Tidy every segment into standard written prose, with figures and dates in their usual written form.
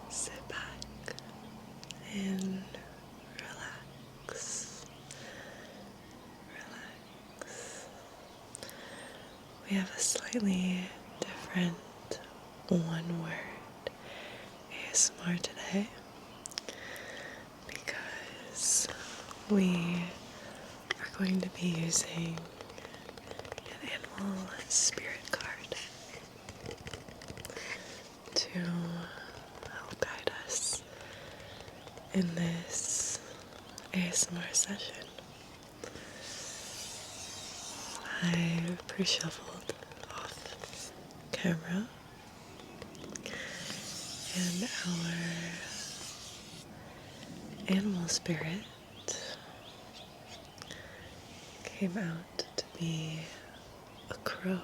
sit back and relax. Relax. We have a slightly different one word ASMR today because we are going to be using an animal spirit card to help guide us in this ASMR session. I pre-shuffled off camera, and our animal spirit came out to be a crow.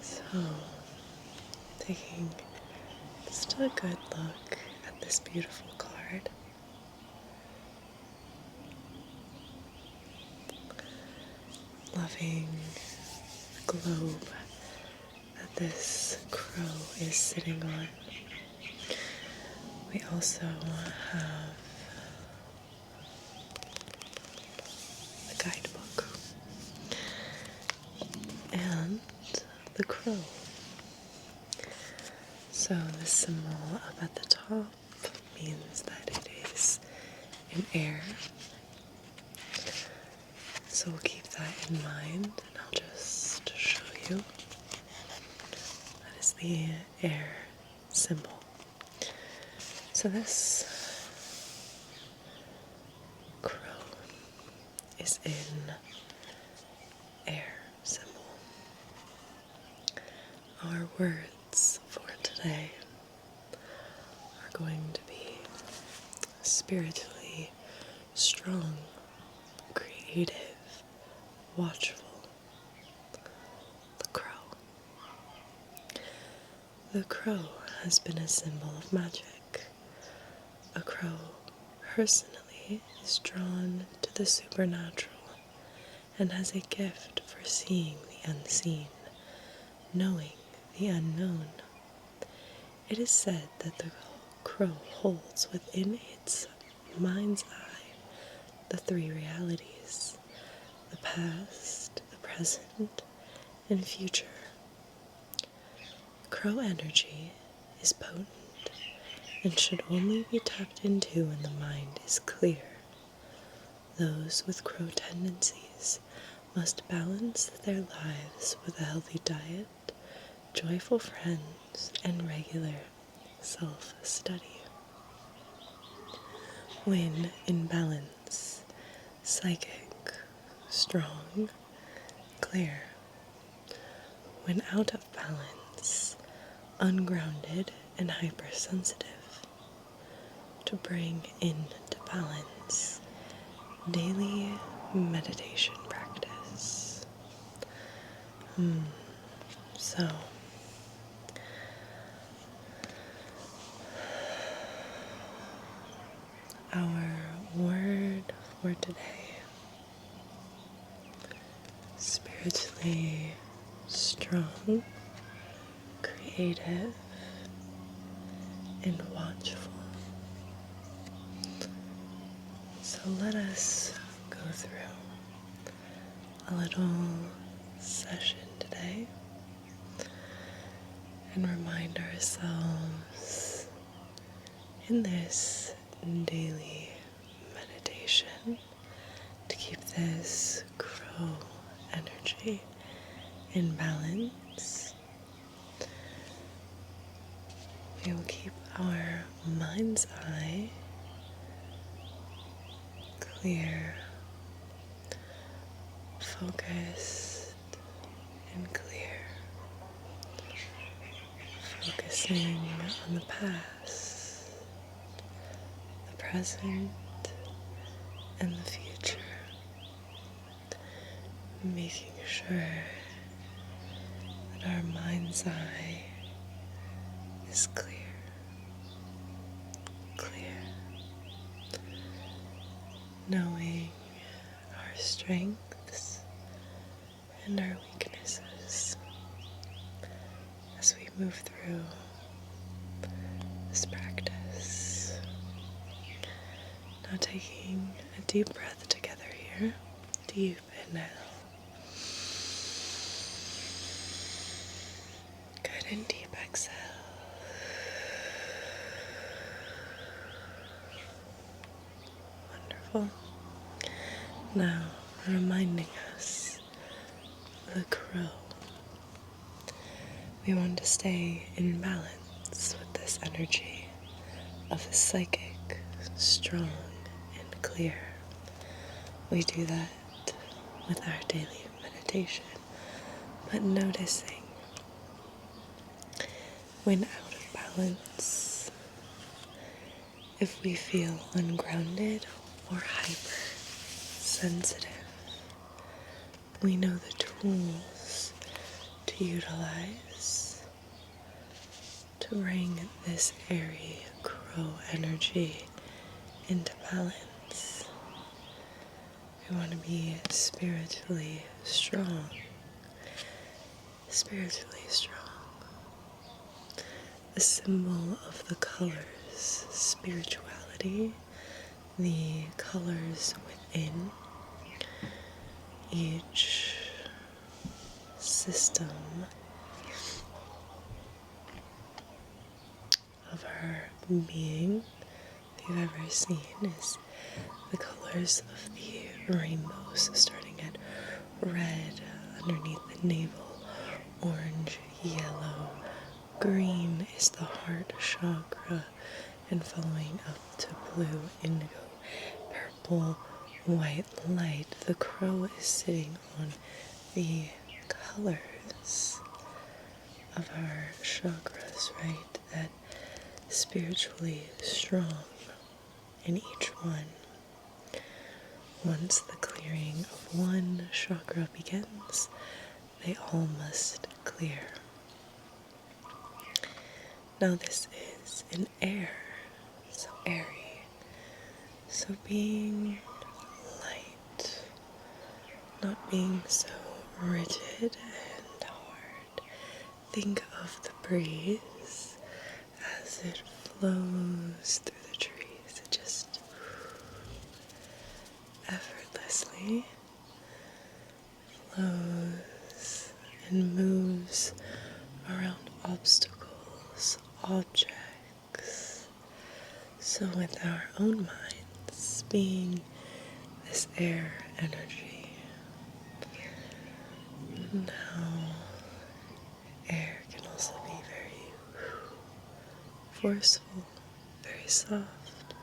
So, taking just a good look at this beautiful card. Loving the globe that this crow is sitting on. We also have the guidebook and the crow. So the symbol up at the top means that it is in air. So we'll keep that in mind, and I'll just show you. That is the air symbol. So this crow is in air symbol. Our words for today are going to be spiritually strong, creative, watchful. The crow. The crow has been a symbol of magic. A crow personally is drawn to the supernatural and has a gift for seeing the unseen, knowing the unknown. It is said that the crow holds within its mind's eye the three realities: the past, the present, and future. Crow energy is potent and should only be tapped into when the mind is clear. Those with crow tendencies must balance their lives with a healthy diet, joyful friends, and regular self-study. When in balance, psychic, strong, clear. When out of balance, ungrounded and hypersensitive. To bring into balance, daily meditation practice. So, our word for today: spiritually strong, creative, and watchful. So let us go through a little session today and remind ourselves in this daily meditation to keep this crow energy in balance. We will keep our mind's eye clear, focused, and clear. Focusing on the past, the present, and the future. Making sure that our mind's eye is clear. Knowing our strengths and our weaknesses as we move through this practice. Now taking a deep breath together here. Deep inhale. Good, and deep exhale. Wonderful. Now reminding us of the crow. We want to stay in balance with this energy of the psychic, strong and clear. We do that with our daily meditation, but noticing when out of balance, if we feel ungrounded or hypersensitive, we know the tools to utilize to bring this airy crow energy into balance. We want to be spiritually strong. Spiritually strong. The symbol of the colors, spirituality, the colors within each system of our being that you've ever seen is the colors of the rainbow. So starting at red underneath the navel, orange, yellow, green is the heart chakra, and following up to blue, indigo, purple, white light. The crow is sitting on the colors of our chakras, right? That spiritually strong in each one. Once the clearing of one chakra begins, they all must clear. Now this is an air, so airy, so being light, not being so rigid and hard. Think of the breeze as it flows through the trees. It just effortlessly flows and moves around obstacles, objects. So with our own minds being this air energy, now air can also be very forceful, very soft.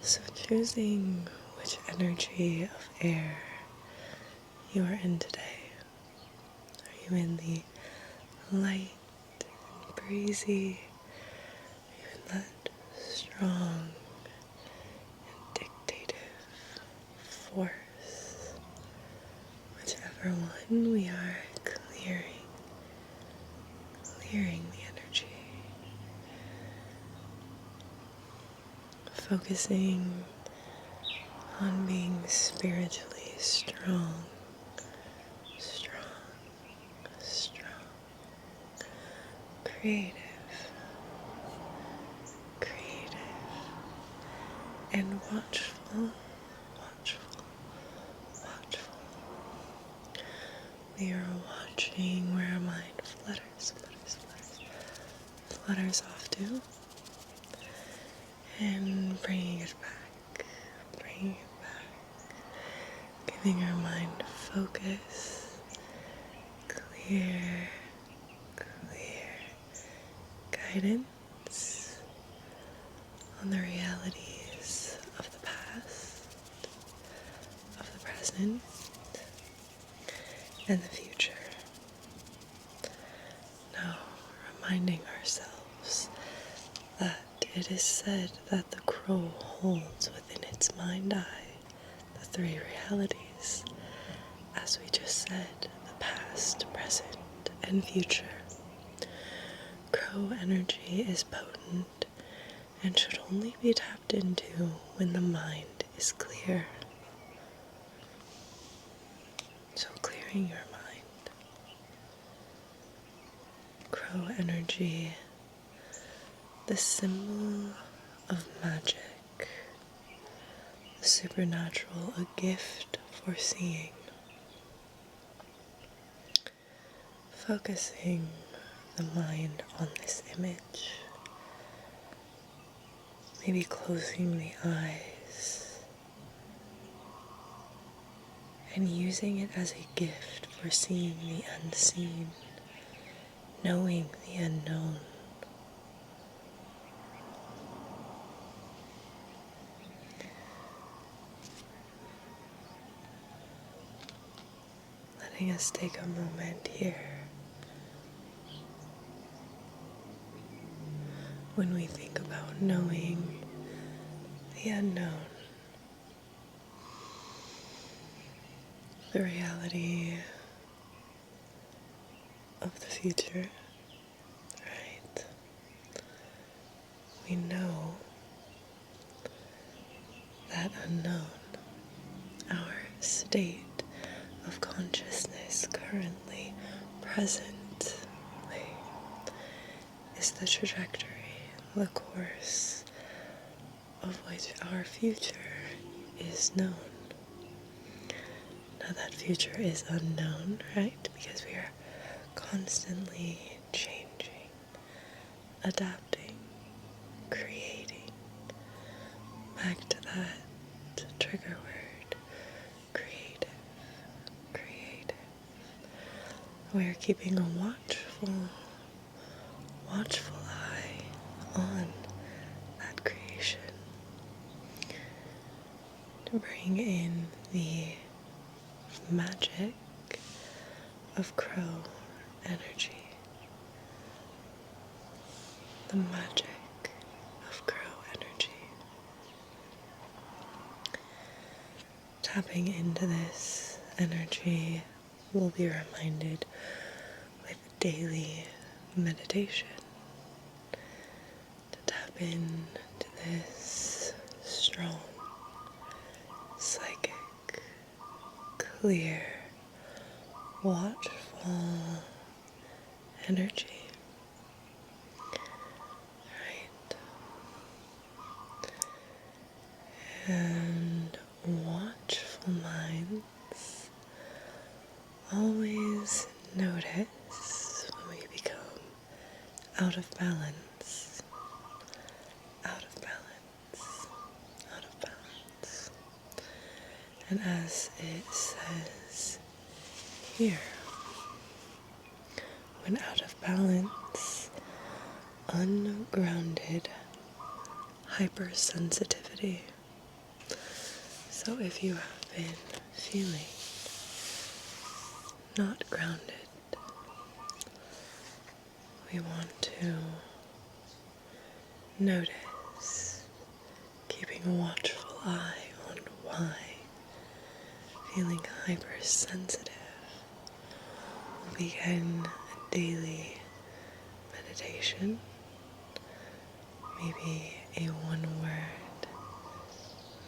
So choosing which energy of air you are in today. Are you in the light and breezy? Are you in that strong and dictative force? Whichever one, we are clearing the energy. Focusing on being spiritually strong, creative, and watchful. We are watching where our mind flutters off to, and bringing it back, giving our mind focus, clear guidance on the realities of the past, of the present, and the future. Now, reminding ourselves that it is said that the crow holds within its mind eye the three realities, as we just said, the past, present, and future. Crow energy is potent and should only be tapped into when the mind is clear. So clearing your mind. Crow energy the symbol of magic, the supernatural, a gift for seeing. Focusing the mind on this image, maybe closing the eyes and using it as a gift for seeing the unseen, knowing the unknown. Letting us take a moment here when we think about knowing the unknown, the reality of the future, right? We know that unknown, our state of consciousness currently, presently, is the trajectory, the course of which our future is known. Now that future is unknown, right? Because we are constantly changing, adapting, creating. Back to that trigger word, creative, creative. We're keeping a watchful eye on that creation to bring in the magic of crow energy, the magic of crow energy. Tapping into this energy, we'll be reminded with daily meditation to tap into this strong, psychic, clear, watchful energy. Right? And watchful minds always notice when we become out of balance, out of balance, out of balance. And as it says here, when out of balance, ungrounded hypersensitivity. So if you have been feeling not grounded, we want to notice, keeping a watchful eye on why feeling hypersensitive. We'll begin a daily meditation, maybe a one-word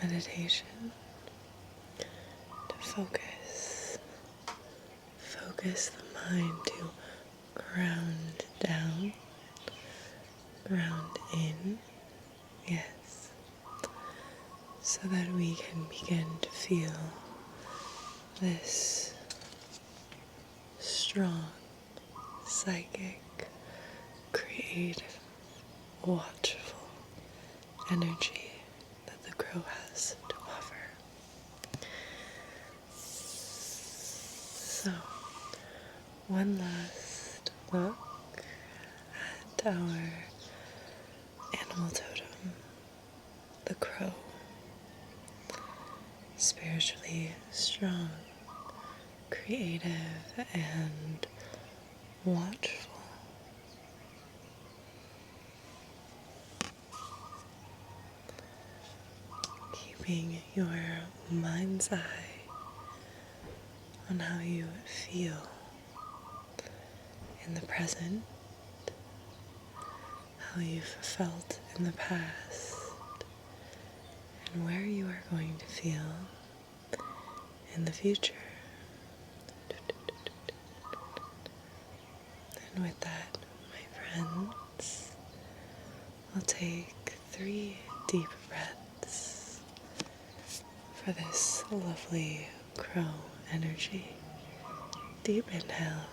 meditation to focus the mind to ground down, ground in, yes, so that we can begin to feel this strong, psychic, creative, watchful energy that the crow has to offer. So, one last look at our animal totem, the crow. Spiritually strong, creative, and watchful. Keeping your mind's eye on how you feel in the present, how you've felt in the past, and where you are going to feel in the future. And with that, my friends, I'll take 3 deep breaths for this lovely crow energy. Deep inhale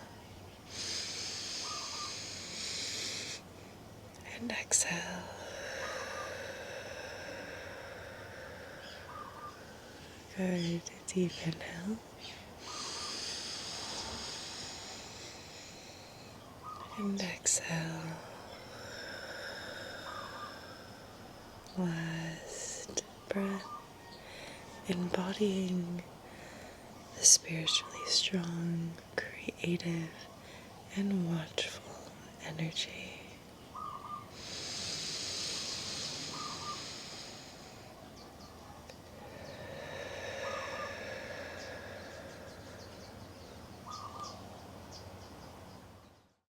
and exhale. Good. Deep inhale and exhale. Last breath, embodying the spiritually strong, creative, and watchful energy